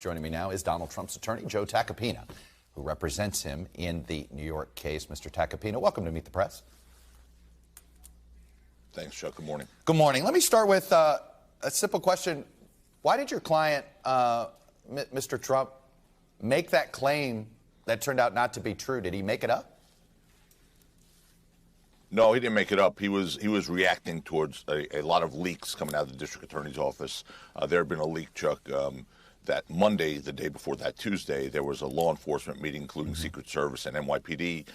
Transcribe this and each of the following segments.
Joining me now is Donald Trump's attorney, Joe Tacopina, who represents him in the New York case. Mr. Tacopina, welcome to Meet the Press. Thanks, Chuck. Good morning. Good morning. Let me start with a simple question. Why did your client, Mr. Trump, make that claim that turned out not to be true? Did he make it up? No, he didn't make it up. He was reacting towards a lot of leaks coming out of the district attorney's office. There had been a leak, Chuck, that Monday, the day before that Tuesday, there was a law enforcement meeting, including Secret Service and NYPD,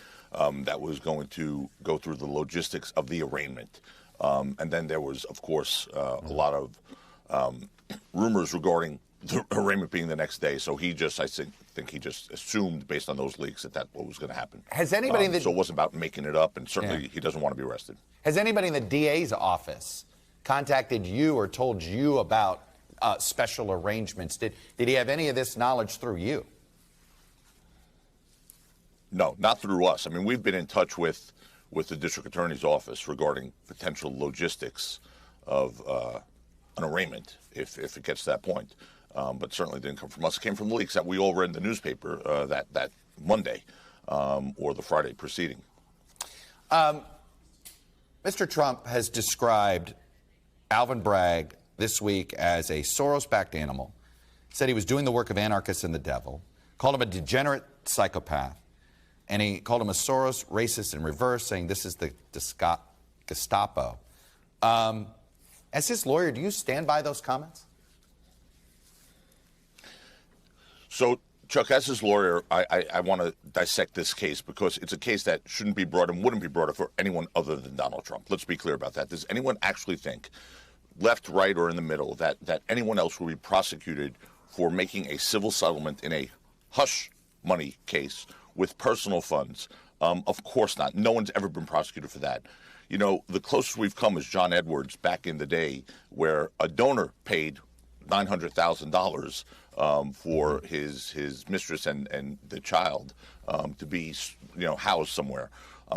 that was going to go through the logistics of the arraignment. And then there was, of course, a lot of rumors regarding the arraignment being the next day. So he just, I think he just assumed, based on those leaks, that that's what was going to happen. Has anybody so it wasn't about making it up, and certainly he doesn't want to be arrested. Has anybody in the DA's office contacted you or told you about special arrangements? Did he have any of this knowledge through you? No, not through us. I mean, we've been in touch with the district attorney's office regarding potential logistics of an arraignment, if it gets to that point. But certainly didn't come from us. It came from the leaks that we all read in the newspaper that Monday or the Friday preceding. Mr. Trump has described Alvin Bragg this week as a Soros-backed animal, said he was doing the work of anarchists and the devil, called him a degenerate psychopath, and he called him a Soros racist in reverse, saying this is the Gestapo. As his lawyer, do you stand by those comments? So, Chuck, as his lawyer, I want to dissect this case because it's a case that shouldn't be brought and wouldn't be brought up for anyone other than Donald Trump. Let's be clear about that. Does anyone actually think, left, right, or in the middle, that anyone else will be prosecuted for making a civil settlement in a hush money case with personal funds? Of course not. No one's ever been prosecuted for that. You know, the closest we've come is John Edwards back in the day, where a donor paid $900,000 for his mistress and the child to be, housed somewhere.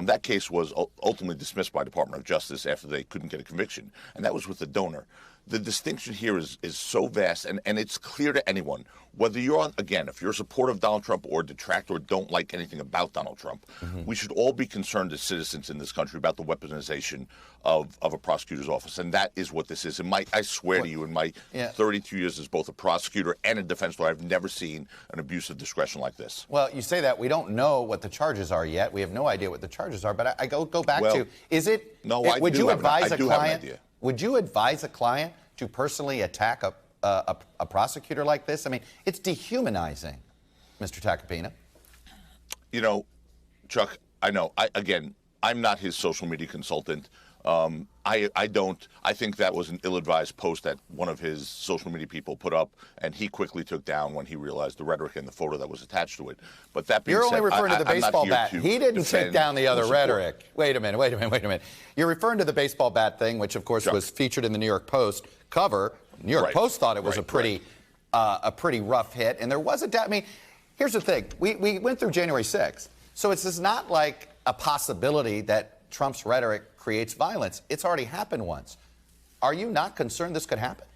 That case was ultimately dismissed by Department of Justice after they couldn't get a conviction, and that was with the donor. The distinction here is so vast, and it's clear to anyone, whether you're on, again, if you're a supporter of Donald Trump or detract or don't like anything about Donald Trump, we should all be concerned as citizens in this country about the weaponization of a prosecutor's office, and that is what this is. And I swear to you, in my 32 years as both a prosecutor and a defense lawyer, I've never seen an abuse of discretion like this. Well, you say that. We don't know what the charges are yet. We have no idea what the charges are, but I go back to, is it, no, would you advise a client? Idea. Would you advise a client to personally attack a prosecutor like this? I mean, it's dehumanizing, Mr. Tacopina. You know, Chuck, I know. I'm not his social media consultant. I think that was an ill-advised post that one of his social media people put up, and he quickly took down when he realized the rhetoric and the photo that was attached to it. But that being You're said, only referring to the baseball bat. He didn't take down the other rhetoric. Wait a minute. You're referring to the baseball bat thing, which, of course, was featured in the New York Post cover. New York Post thought it was a pretty rough hit, and there was a doubt. I mean, here's the thing. We went through January 6th, so it's not like a possibility that Trump's rhetoric creates violence. It's already happened once. Are you not concerned this could happen?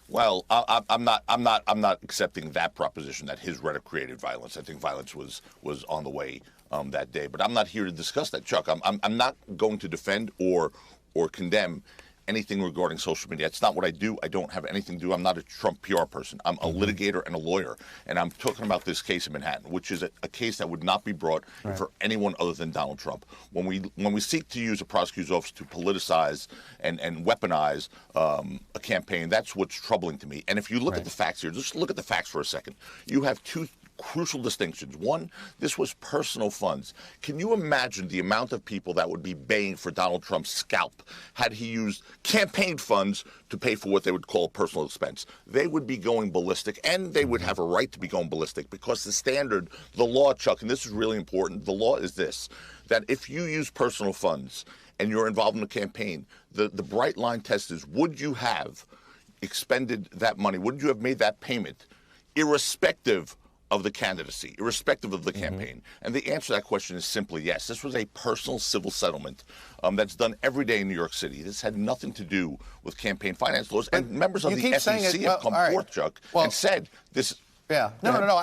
Well, I'm not accepting that proposition that his rhetoric created violence. I think violence was on the way that day. But I'm not here to discuss that, Chuck. I'm not going to defend or condemn anything regarding social media. It's not what I do. I don't have anything to do. I'm not a Trump PR person. I'm a litigator and a lawyer. And I'm talking about this case in Manhattan, which is a case that would not be brought for anyone other than Donald Trump. When we seek to use a prosecutor's office to politicize and weaponize a campaign, that's what's troubling to me. And if you look at the facts here, just look at the facts for a second. You have two crucial distinctions. One, this was personal funds. Can you imagine the amount of people that would be baying for Donald Trump's scalp had he used campaign funds to pay for what they would call personal expense? They would be going ballistic, and they would have a right to be going ballistic because the standard, the law, Chuck, and this is really important, the law is this, that if you use personal funds and you're involved in a campaign, the bright line test is, would you have expended that money? Would you have made that payment irrespective of the candidacy, irrespective of the campaign? And the answer to that question is simply yes. This was a personal civil settlement that's done every day in New York City. This had nothing to do with campaign finance laws. And members of the SEC have come forth, Chuck, and said this. Yeah. No.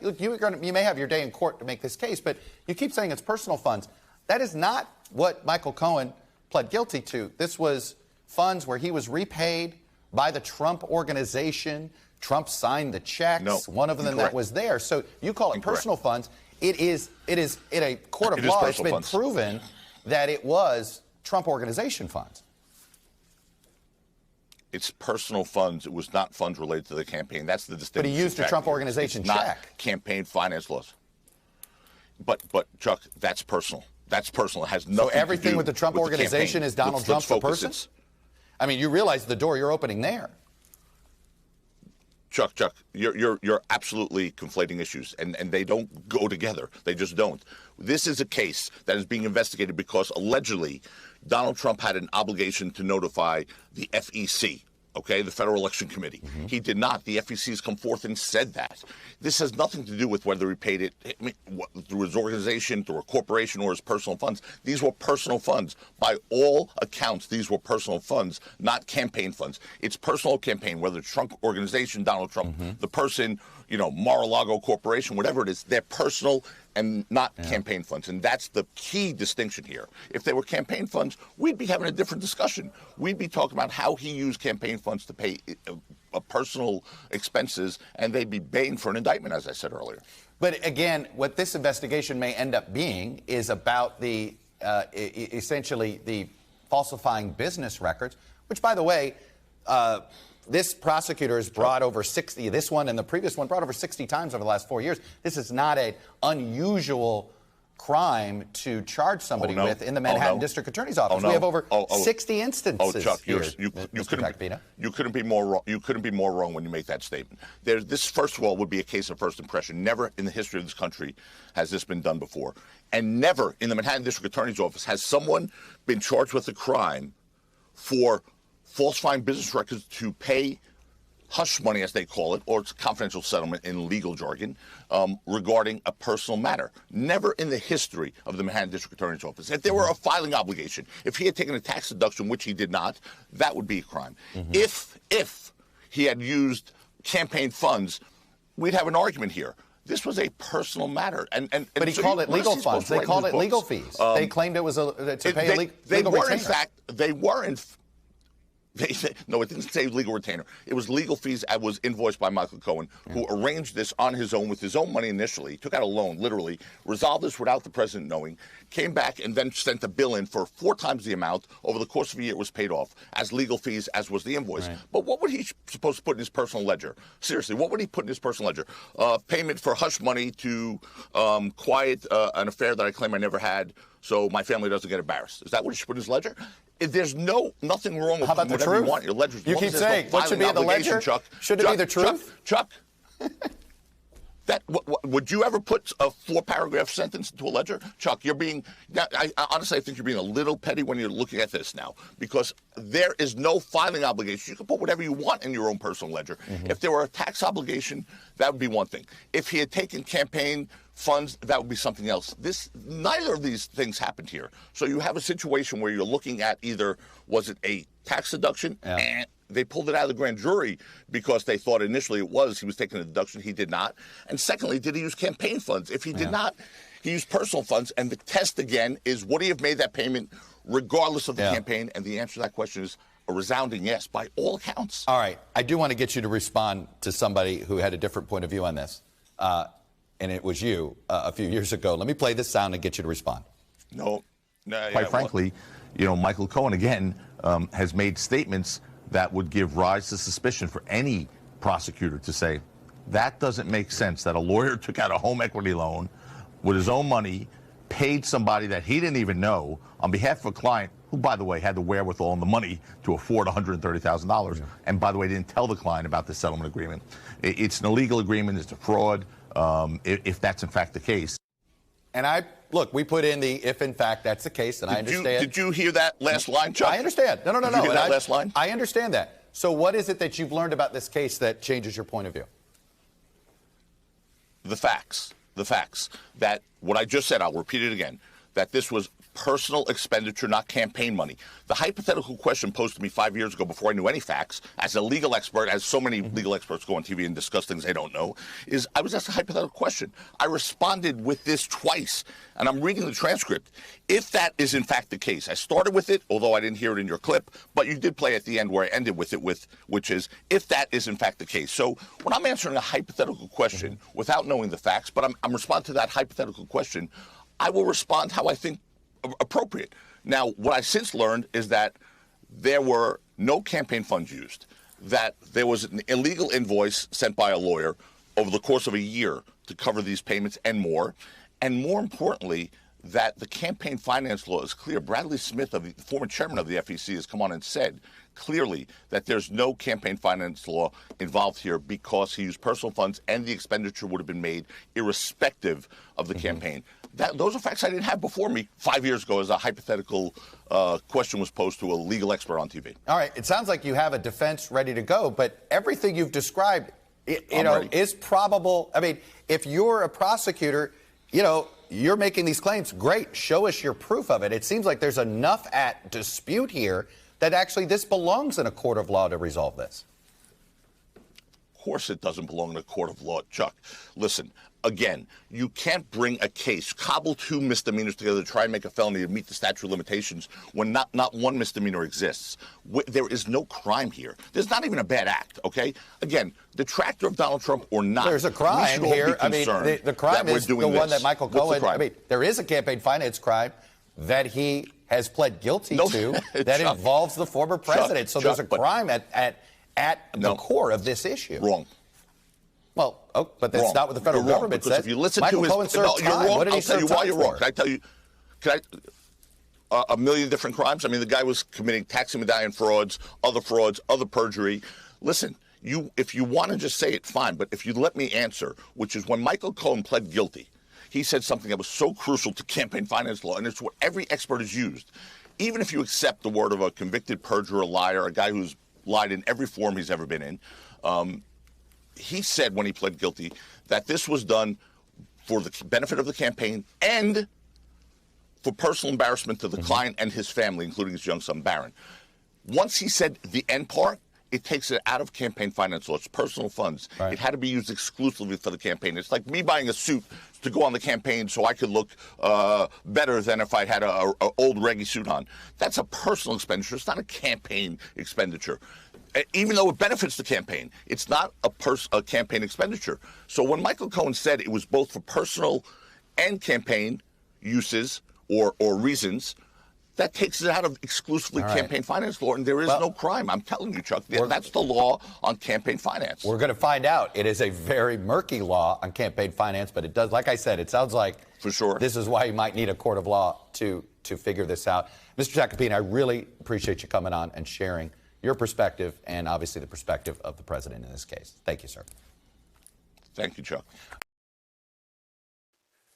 Look, you may have your day in court to make this case, but you keep saying it's personal funds. That is not what Michael Cohen pled guilty to. This was funds where he was repaid by the Trump organization. Trump signed the checks. No, one of them that was there. So you call it personal funds. It is in a court of law. It's been proven that it was Trump organization funds. It's personal funds. It was not funds related to the campaign. That's the distinction. But he used a Trump organization check. Not campaign finance laws. But Chuck, that's personal. That's personal. It has nothing to do. So everything with the Trump organization is Donald Trump the person? I mean, you realize the door you're opening there. Chuck, you're absolutely conflating issues, and they don't go together. They just don't. This is a case that is being investigated because allegedly Donald Trump had an obligation to notify the FEC, okay, the Federal Election Committee. Mm-hmm. He did not. The FEC has come forth and said that. This has nothing to do with whether he paid it through his organization, through a corporation, or his personal funds. These were personal funds. By all accounts, these were personal funds, not campaign funds. It's personal campaign, whether it's Trump organization, Donald Trump, the person, Mar-a-Lago Corporation, whatever it is, they're personal and not campaign funds. And that's the key distinction here. If they were campaign funds, we'd be having a different discussion. We'd be talking about how he used campaign funds to pay personal expenses, and they'd be baying for an indictment, as I said earlier. But again, what this investigation may end up being is about the essentially the falsifying business records, which, by the way, this prosecutor has brought over 60, this one and the previous one brought over 60 times over the last 4 years. This is not an unusual crime to charge somebody with in the Manhattan District Attorney's Office. We have over 60 instances. Oh, Chuck, here, you couldn't be more wrong. You couldn't be more wrong when you make that statement. This, first of all, would be a case of first impression. Never in the history of this country has this been done before, and never in the Manhattan District Attorney's Office has someone been charged with a crime for falsifying business records to pay hush money, as they call it, or it's a confidential settlement in legal jargon, regarding a personal matter. Never in the history of the Manhattan District Attorney's Office. If there were a filing obligation, if he had taken a tax deduction, which he did not, that would be a crime. If he had used campaign funds, we'd have an argument here. This was a personal matter, but he called it legal funds. They called it legal fees. They claimed it was to pay a legal retainer. In fact, they were in. No, it didn't say legal retainer. It was legal fees that was invoiced by Michael Cohen, who arranged this on his own with his own money initially, took out a loan, literally, resolved this without the president knowing, came back and then sent a bill in for 4 times the amount. Over the course of a year, it was paid off as legal fees, as was the invoice. Right. But what would he supposed to put in his personal ledger? Seriously, what would he put in his personal ledger? Payment for hush money to quiet an affair that I claim I never had, so my family doesn't get embarrassed. Is that what he should put in his ledger? There's nothing wrong with whatever you want in your ledger. You keep saying what should be in the ledger? Chuck, should it be the truth? Chuck, would you ever put a 4-paragraph sentence into a ledger? Chuck, you're being. Honestly, I think you're being a little petty when you're looking at this now, because there is no filing obligation. You can put whatever you want in your own personal ledger. If there were a tax obligation, that would be one thing. If he had taken campaign funds, that would be something else. Neither of these things happened here. So you have a situation where you're looking at either was it a tax deduction? They pulled it out of the grand jury because they thought initially he was taking a deduction. He did not. And secondly, did he use campaign funds? If he did not, he used personal funds. And the test, again, is would he have made that payment regardless of the campaign? And the answer to that question is a resounding yes, by all accounts. All right. I do want to get you to respond to somebody who had a different point of view on this. And it was you a few years ago. Let me play this sound and get you to respond. Quite frankly, Michael Cohen, again, has made statements that would give rise to suspicion for any prosecutor to say, that doesn't make sense, that a lawyer took out a home equity loan with his own money, paid somebody that he didn't even know on behalf of a client who, by the way, had the wherewithal and the money to afford $130,000, and, by the way, didn't tell the client about the settlement agreement. It's an illegal agreement. It's a fraud, if that's, in fact, the case. And look, we put in the if, in fact, that's the case, and I understand. Did you hear that last line, Chuck? I understand. No. Did you hear that last line? I understand that. So what is it that you've learned about this case that changes your point of view? The facts. That what I just said, I'll repeat it again, that this was personal expenditure, not campaign money. The hypothetical question posed to me 5 years ago before I knew any facts, as a legal expert, as so many legal experts go on TV and discuss things they don't know, is I was asked a hypothetical question. I responded with this twice, and I'm reading the transcript. If that is in fact the case, I started with it, although I didn't hear it in your clip, but you did play at the end where I ended with it, which is, if that is in fact the case. So when I'm answering a hypothetical question without knowing the facts, but I'm responding to that hypothetical question, I will respond how I think appropriate. Now, what I since learned is that there were no campaign funds used, that there was an illegal invoice sent by a lawyer over the course of a year to cover these payments and more importantly, that the campaign finance law is clear. Bradley Smith, the former chairman of the FEC, has come on and said clearly that there's no campaign finance law involved here because he used personal funds and the expenditure would have been made irrespective of the campaign. Those are facts I didn't have before me 5 years ago as a hypothetical question was posed to a legal expert on TV. All right. It sounds like you have a defense ready to go, but everything you've described, is probable. I mean, if you're a prosecutor, you're making these claims. Great. Show us your proof of it. It seems like there's enough at dispute here that actually this belongs in a court of law to resolve this. Of course it doesn't belong in a court of law, Chuck. Listen, again, you can't bring a case, cobble two misdemeanors together to try and make a felony to meet the statute of limitations when not one misdemeanor exists. There is no crime here. There's not even a bad act, okay? Again, detractor of Donald Trump or not, there's a crime here. I mean, the crime is the one that Michael Cohen, I mean, there is a campaign finance crime that he has pled guilty to that Chuck, involves the former president. So there's a crime at the core of this issue. Wrong. Well, but that's not what the federal government says. If you listen Michael to Cohen served you're time. wrong. What did he I'll tell you serve why you're time wrong. for? Can I a million different crimes? I mean, the guy was committing taxi medallion frauds, other perjury. Listen, if you want to just say it, fine. But if you let me answer, which is when Michael Cohen pled guilty, he said something that was so crucial to campaign finance law, and it's what every expert has used. Even if you accept the word of a convicted perjurer, liar, a guy who's lied in every form he's ever been in, he said when he pled guilty that this was done for the benefit of the campaign and for personal embarrassment to the client and his family, including his young son, Barron. Once he said the end part, it takes it out of campaign finance law. It's personal funds. Right. It had to be used exclusively for the campaign. It's like me buying a suit to go on the campaign so I could look better than if I had a old reggae suit on. That's a personal expenditure. It's not a campaign expenditure. Even though it benefits the campaign, it's not a campaign expenditure. So when Michael Cohen said it was both for personal and campaign uses or reasons, that takes it out of exclusively campaign finance law, and there is no crime. I'm telling you, Chuck, that's the law on campaign finance. We're going to find out. It is a very murky law on campaign finance, but it does, like I said, it sounds like for sure this is why you might need a court of law to figure this out. Mr. Tacopina, I really appreciate you coming on and sharing your perspective and obviously the perspective of the president in this case. Thank you, sir. Thank you, Chuck.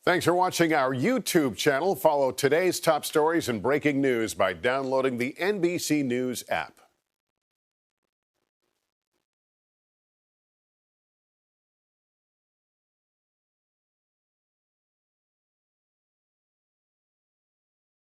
Thanks for watching our YouTube channel. Follow today's top stories and breaking news by downloading the NBC News app.